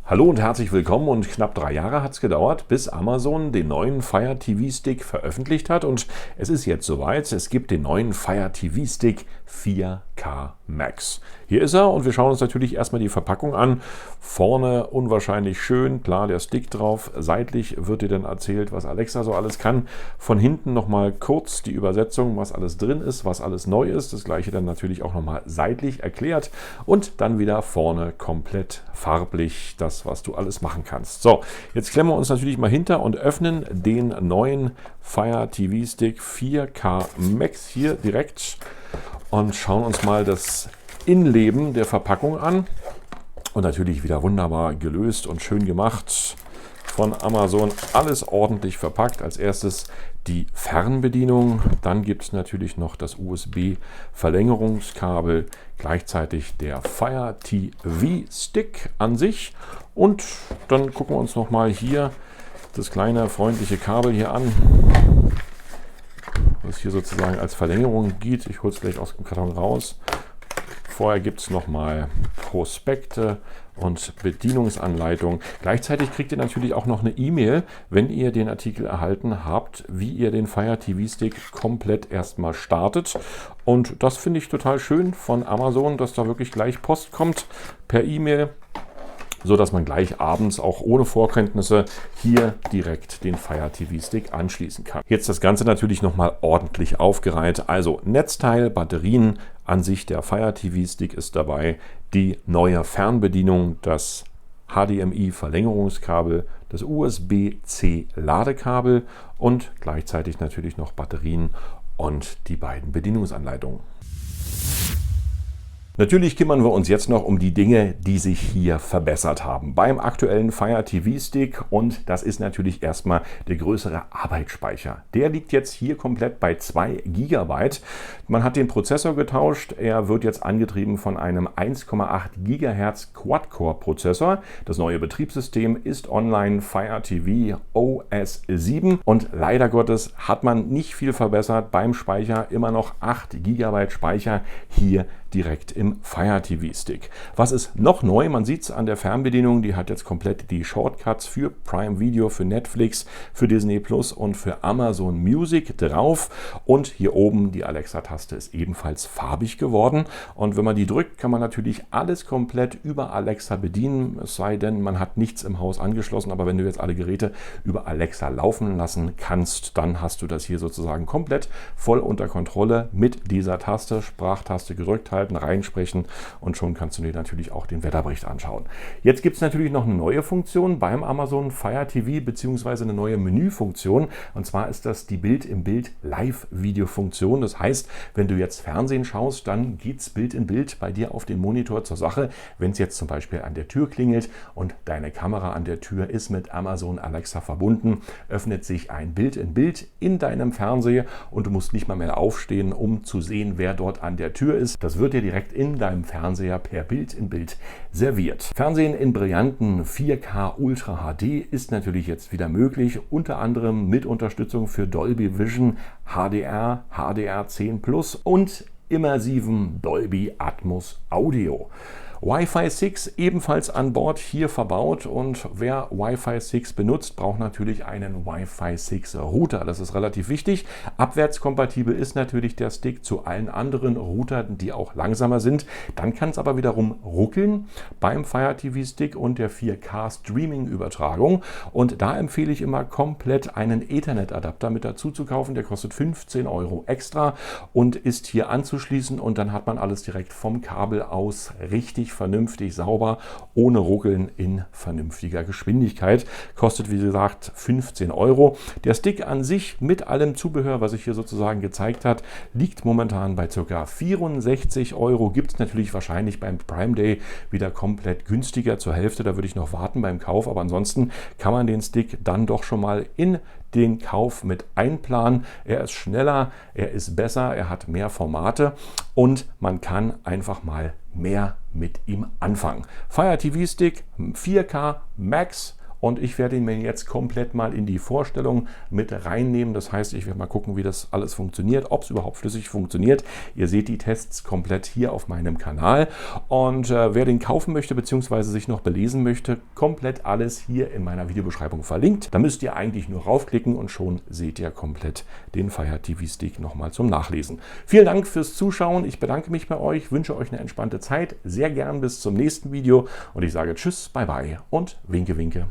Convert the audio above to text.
Hallo und herzlich willkommen, und knapp 3 Jahre hat es gedauert, bis Amazon den neuen Fire TV Stick veröffentlicht hat, und es ist jetzt soweit. Es gibt den neuen Fire TV Stick 4K Max. Hier ist er, und wir schauen uns natürlich erstmal die Verpackung an. Vorne unwahrscheinlich schön, klar der Stick drauf. Seitlich wird dir dann erzählt, was Alexa so alles kann. Von hinten nochmal kurz die Übersetzung, was alles drin ist, was alles neu ist. Das gleiche dann natürlich auch nochmal seitlich erklärt, und dann wieder vorne komplett farblich das, was du alles machen kannst. So, jetzt klemmen wir uns natürlich mal hinter und öffnen den neuen Fire TV Stick 4K Max hier direkt und schauen uns mal das Innenleben der Verpackung an. Und natürlich wieder wunderbar gelöst und schön gemacht von Amazon. Alles ordentlich verpackt. Als erstes die Fernbedienung. Dann gibt es natürlich noch das USB-Verlängerungskabel. Gleichzeitig der Fire TV Stick an sich. Und dann gucken wir uns nochmal hier das kleine freundliche Kabel hier an, was hier sozusagen als Verlängerung geht. Ich hole es gleich aus dem Karton raus. Vorher gibt es nochmal Prospekte und Bedienungsanleitung. Gleichzeitig kriegt ihr natürlich auch noch eine E-Mail, wenn ihr den Artikel erhalten habt, wie ihr den Fire TV Stick komplett erstmal startet. Und das finde ich total schön von Amazon, dass da wirklich gleich Post kommt per E-Mail, so dass man gleich abends auch ohne Vorkenntnisse hier direkt den Fire TV Stick anschließen kann. Jetzt das Ganze natürlich nochmal ordentlich aufgereiht. Also Netzteil, Batterien, an sich der Fire TV Stick ist dabei, die neue Fernbedienung, das HDMI-Verlängerungskabel, das USB-C-Ladekabel und gleichzeitig natürlich noch Batterien und die beiden Bedienungsanleitungen. Natürlich kümmern wir uns jetzt noch um die Dinge, die sich hier verbessert haben beim aktuellen Fire TV Stick, und das ist natürlich erstmal der größere Arbeitsspeicher. Der liegt jetzt hier komplett bei 2 GB. Man hat den Prozessor getauscht, er wird jetzt angetrieben von einem 1,8 GHz Quad-Core-Prozessor. Das neue Betriebssystem ist online Fire TV OS 7, und leider Gottes hat man nicht viel verbessert beim Speicher, immer noch 8 GB Speicher hier direkt im Fire TV Stick. Was ist noch neu? Man sieht es an der Fernbedienung, die hat jetzt komplett die Shortcuts für Prime Video, für Netflix, für Disney Plus und für Amazon Music drauf, und hier oben die Alexa-Taste ist ebenfalls farbig geworden, und wenn man die drückt, kann man natürlich alles komplett über Alexa bedienen, es sei denn, man hat nichts im Haus angeschlossen, aber wenn du jetzt alle Geräte über Alexa laufen lassen kannst, dann hast du das hier sozusagen komplett voll unter Kontrolle mit dieser Taste, Sprachtaste gedrückt halten, reinsprechen, und schon kannst du dir natürlich auch den Wetterbericht anschauen. Jetzt gibt es natürlich noch eine neue Funktion beim Amazon Fire TV, beziehungsweise eine neue Menüfunktion, und zwar ist das die Bild-in-Bild Live-Video-Funktion. Das heißt, wenn du jetzt Fernsehen schaust, dann geht es Bild in Bild bei dir auf den Monitor zur Sache. Wenn es jetzt zum Beispiel an der Tür klingelt und deine Kamera an der Tür ist mit Amazon Alexa verbunden, öffnet sich ein Bild in Bild in deinem Fernseher, und du musst nicht mal mehr aufstehen, um zu sehen, wer dort an der Tür ist. Das wird dir direkt in deinem Fernseher per Bild in Bild serviert. Fernsehen in brillanten 4K Ultra HD ist natürlich jetzt wieder möglich, unter anderem mit Unterstützung für Dolby Vision, HDR, HDR10 Plus und immersiven Dolby Atmos Audio. Wi-Fi 6 ebenfalls an Bord hier verbaut, und wer Wi-Fi 6 benutzt, braucht natürlich einen Wi-Fi 6 Router. Das ist relativ wichtig. Abwärtskompatibel ist natürlich der Stick zu allen anderen Routern, die auch langsamer sind. Dann kann es aber wiederum ruckeln beim Fire TV Stick und der 4K Streaming Übertragung, und da empfehle ich immer komplett einen Ethernet Adapter mit dazu zu kaufen. Der kostet 15 € extra und ist hier anzuschließen, und dann hat man alles direkt vom Kabel aus richtig vernünftig, sauber, ohne Ruckeln, in vernünftiger Geschwindigkeit. Kostet, wie gesagt, 15 €. Der Stick an sich mit allem Zubehör, was ich hier sozusagen gezeigt habe, liegt momentan bei ca. 64 €. Gibt es natürlich wahrscheinlich beim Prime Day wieder komplett günstiger zur Hälfte. Da würde ich noch warten beim Kauf, aber ansonsten kann man den Stick dann doch schon mal in den Kauf mit einplanen. Er ist schneller, er ist besser, er hat mehr Formate, und man kann einfach mal mehr mit ihm anfangen. Fire TV Stick 4K Max und ich werde ihn mir jetzt komplett mal in die Vorstellung mit reinnehmen. Das heißt, ich werde mal gucken, wie das alles funktioniert, ob es überhaupt flüssig funktioniert. Ihr seht die Tests komplett hier auf meinem Kanal und wer den kaufen möchte bzw. sich noch belesen möchte, komplett alles hier in meiner Videobeschreibung verlinkt. Da müsst ihr eigentlich nur raufklicken und schon seht ihr komplett den Fire TV Stick nochmal zum Nachlesen. Vielen Dank fürs Zuschauen. Ich bedanke mich bei euch, wünsche euch eine entspannte Zeit. Sehr gern bis zum nächsten Video und ich sage Tschüss, bye bye und winke, winke.